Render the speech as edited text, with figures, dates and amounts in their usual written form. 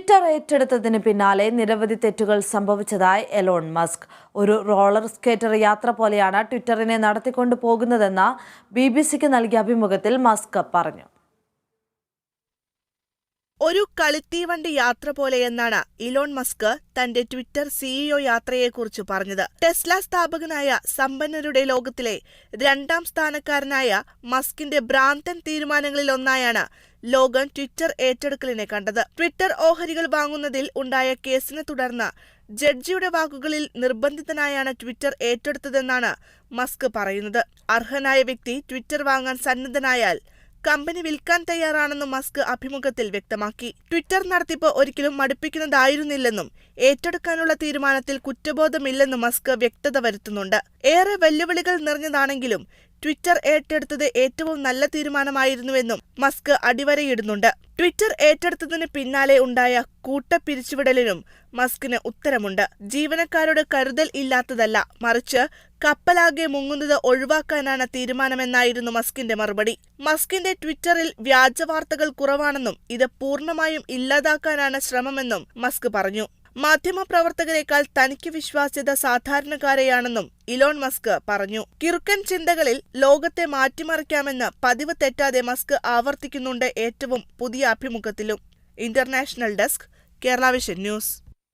Twitter ഏറ്റെടുത്തതിന് പിന്നാലെ നിരവധി തെറ്റുകൾ സംഭവിച്ചതായി എലോൺ മസ്ക്. ഒരു റോളർ സ്കേറ്റർ യാത്ര പോലെയാണ് ട്വിറ്ററിനെ നടത്തിക്കൊണ്ടു പോകുന്നതെന്ന് BBC-ക്ക് നൽകിയ അഭിമുഖത്തിൽ മസ്ക് പറഞ്ഞു. ഒരു കളിത്തീവണ്ടി യാത്ര പോലെയെന്നാണ് ഇലോൺ മസ്ക് തന്റെ ട്വിറ്റർ CEO യാത്രയെക്കുറിച്ച് പറഞ്ഞത്. ടെസ്ല സ്ഥാപകനായ സമ്പന്നരുടെ ലോകത്തിലെ 2ാം സ്ഥാനക്കാരനായ മസ്കിന്റെ ഭ്രാന്തൻ തീരുമാനങ്ങളിലൊന്നായാണ് ലോകം ട്വിറ്റർ ഏറ്റെടുക്കലിനെ കണ്ടത്. ട്വിറ്റർ ഓഹരികൾ വാങ്ങുന്നതിൽ ഉണ്ടായ കേസിനെ തുടർന്ന് ജഡ്ജിയുടെ വാക്കുകളിൽ നിർബന്ധിതനായാണ് ട്വിറ്റർ ഏറ്റെടുത്തതെന്നാണ് മസ്ക് പറയുന്നത്. അർഹനായ വ്യക്തി ട്വിറ്റർ വാങ്ങാൻ സന്നദ്ധനായാൽ കമ്പനി വിൽക്കാൻ തയ്യാറാണെന്നും മസ്ക് അഭിമുഖത്തിൽ വ്യക്തമാക്കി. ട്വിറ്റർ നടത്തിപ്പ് ഒരിക്കലും മടുപ്പിക്കുന്നതായിരുന്നില്ലെന്നും ഏറ്റെടുക്കാനുള്ള തീരുമാനത്തിൽ കുറ്റബോധമില്ലെന്നും മസ്ക് വ്യക്തത വരുത്തുന്നുണ്ട്. ഏറെ വെല്ലുവിളികൾ നിറഞ്ഞതാണെങ്കിലും ട്വിറ്റർ ഏറ്റെടുത്തത് ഏറ്റവും നല്ല തീരുമാനമായിരുന്നുവെന്നും മസ്ക് അടിവരയിടുന്നുണ്ട്. ട്വിറ്റർ ഏറ്റെടുത്തതിന് പിന്നാലെ ഉണ്ടായ കൂട്ടപ്പിരിച്ചുവിടലിനും മസ്കിന് ഉത്തരമുണ്ട്. ജീവനക്കാരോട് കരുതൽ ഇല്ലാത്തതല്ല, മറിച്ച് കപ്പലാകെ മുങ്ങുന്നത് ഒഴിവാക്കാനാണ് തീരുമാനമെന്നായിരുന്നു മസ്കിന്റെ മറുപടി. മസ്കിന്റെ ട്വിറ്ററിൽ വ്യാജവാർത്തകൾ കുറവാണെന്നും ഇത് പൂർണ്ണമായും ഇല്ലാതാക്കാനാണ് ശ്രമമെന്നും മസ്ക് പറഞ്ഞു. മാധ്യമപ്രവർത്തകരെക്കാൾ തനിക്ക് വിശ്വാസ്യത സാധാരണക്കാരെയാണെന്നും ഇലോൺ മസ്ക് പറഞ്ഞു. കിറുക്കൻ ചിന്തകളിൽ ലോകത്തെ മാറ്റിമറിക്കാമെന്ന് പതിവ് തെറ്റാതെ മസ്ക് ആവർത്തിക്കുന്നുണ്ട് ഏറ്റവും പുതിയ അഭിമുഖത്തിലും. International desk, Kerala vision news.